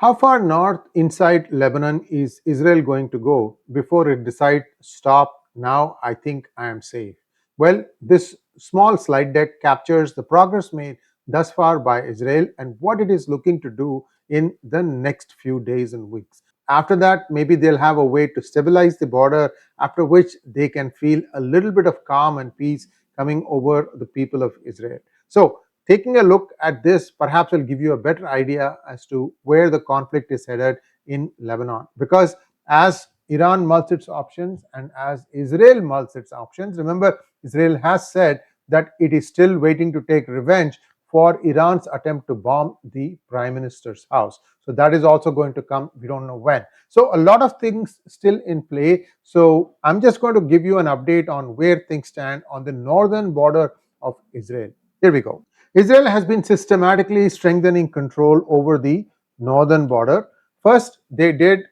How far north inside Lebanon is Israel going to go before it decides, stop, now I think I am safe? Well, this small slide deck captures the progress made thus far by Israel and what it is looking to do in the next few days and weeks. After that, maybe they'll have a way to stabilize the border, after which they can feel a little bit of calm and peace coming over the people of Israel. So, taking a look at this perhaps will give you a better idea as to where the conflict is headed in Lebanon. Because as Iran mults its options and as Israel mults its options, remember, Israel has said that it is still waiting to take revenge for Iran's attempt to bomb the Prime Minister's house. So that is also going to come, we don't know when. So a lot of things still in play. So I'm just going to give you an update on where things stand on the northern border of Israel. Here we go. Israel has been systematically strengthening control over the northern border. First, they did,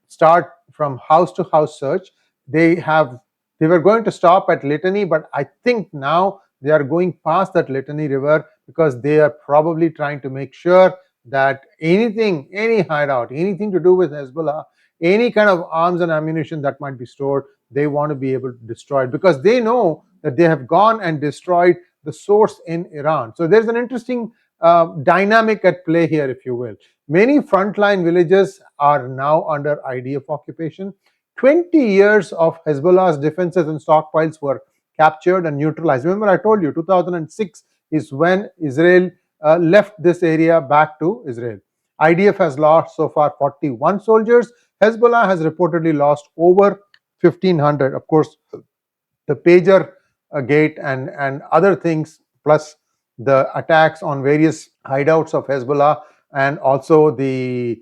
start from house to house search. They were going to stop at Litani, but I think now they are going past that Litani River because they are probably trying to make sure that any hideout, anything to do with Hezbollah, any kind of arms and ammunition that might be stored, they want to be able to destroy it because they know that they have gone and destroyed the source in Iran. So there's an interesting dynamic at play here, if you will. Many frontline villages are now under IDF occupation. 20 years of Hezbollah's defenses and stockpiles were captured and neutralized. Remember, I told you 2006 is when Israel left this area back to Israel. IDF has lost so far 41 soldiers. Hezbollah has reportedly lost over 1,500. Of course, the pager gate and other things, plus the attacks on various hideouts of Hezbollah, and also the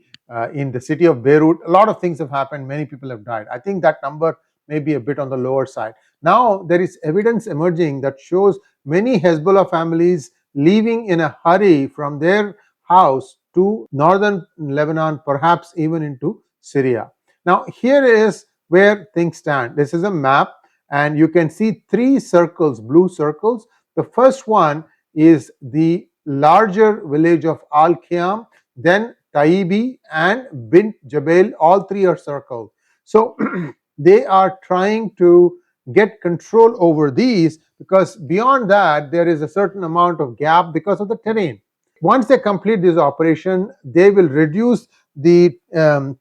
in the city of Beirut, a lot of things have happened. Many people have died. I think that number may be a bit on the lower side. Now there is evidence emerging that shows many Hezbollah families leaving in a hurry from their house to northern Lebanon, perhaps even into Syria. Now here is where things stand. This is a map, and you can see three circles, blue circles. The first one is the larger village of Al-Khiyam, then Taibi and Bint Jabal, all three are circled. So they are trying to get control over these because beyond that there is a certain amount of gap because of the terrain. Once they complete this operation, they will reduce the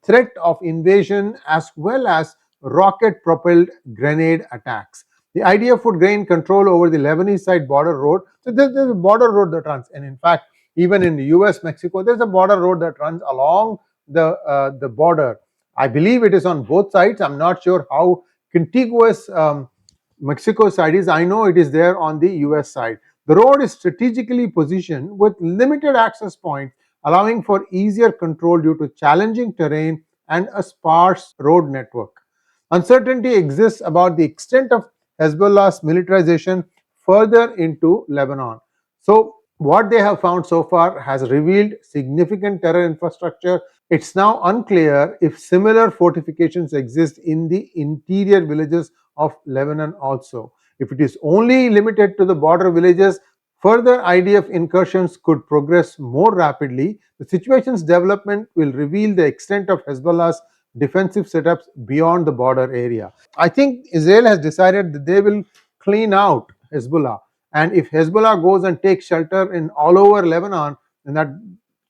threat of invasion as well as rocket-propelled grenade attacks. The IDF would gain control over the Lebanese side border road. So there's a border road that runs, and in fact, even in the US, Mexico, there's a border road that runs along the border. I believe it is on both sides. I'm not sure how contiguous Mexico side is. I know it is there on the US side. The road is strategically positioned with limited access points, allowing for easier control due to challenging terrain and a sparse road network. Uncertainty exists about the extent of Hezbollah's militarization further into Lebanon. So what they have found so far has revealed significant terror infrastructure. It's now unclear if similar fortifications exist in the interior villages of Lebanon also. If it is only limited to the border villages, further IDF incursions could progress more rapidly. The situation's development will reveal the extent of Hezbollah's defensive setups beyond the border area. I think Israel has decided that they will clean out Hezbollah. And if Hezbollah goes and takes shelter in all over Lebanon, then that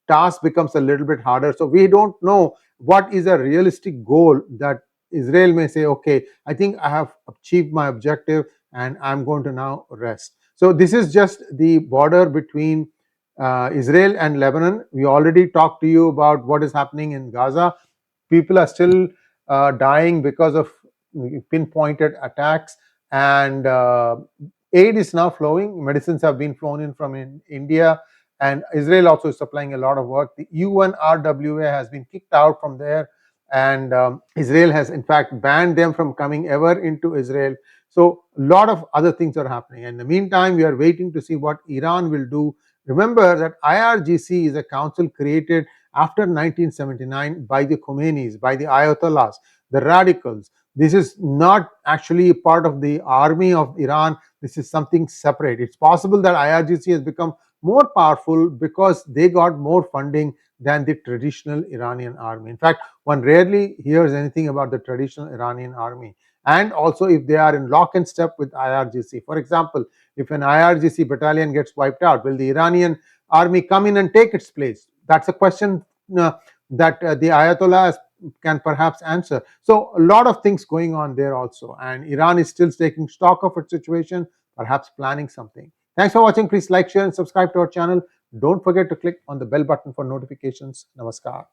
task becomes a little bit harder. So we don't know what is a realistic goal that Israel may say, okay, I think I have achieved my objective and I'm going to now rest. So this is just the border between Israel and Lebanon. We already talked to you about what is happening in Gaza. People are still dying because of pinpointed attacks, and aid is now flowing. Medicines have been flown in from India, and Israel also is supplying a lot of work. The UNRWA has been kicked out from there, and Israel has in fact banned them from coming ever into Israel. So a lot of other things are happening. In the meantime, we are waiting to see what Iran will do. Remember that IRGC is a council created after 1979 by the Khomeinis, by the Ayatollahs, the radicals. This is not actually part of the army of Iran. This is something separate. It's possible that IRGC has become more powerful because they got more funding than the traditional Iranian army. In fact, one rarely hears anything about the traditional Iranian army. And also, if they are in lock and step with IRGC. For example, if an IRGC battalion gets wiped out, will the Iranian army come in and take its place? That's a question that the Ayatollahs can perhaps answer. So a lot of things going on there also, and Iran is still taking stock of its situation, perhaps planning something. Thanks for watching. Please like, share and subscribe to our channel. Don't forget to click on the bell button for notifications. Namaskar.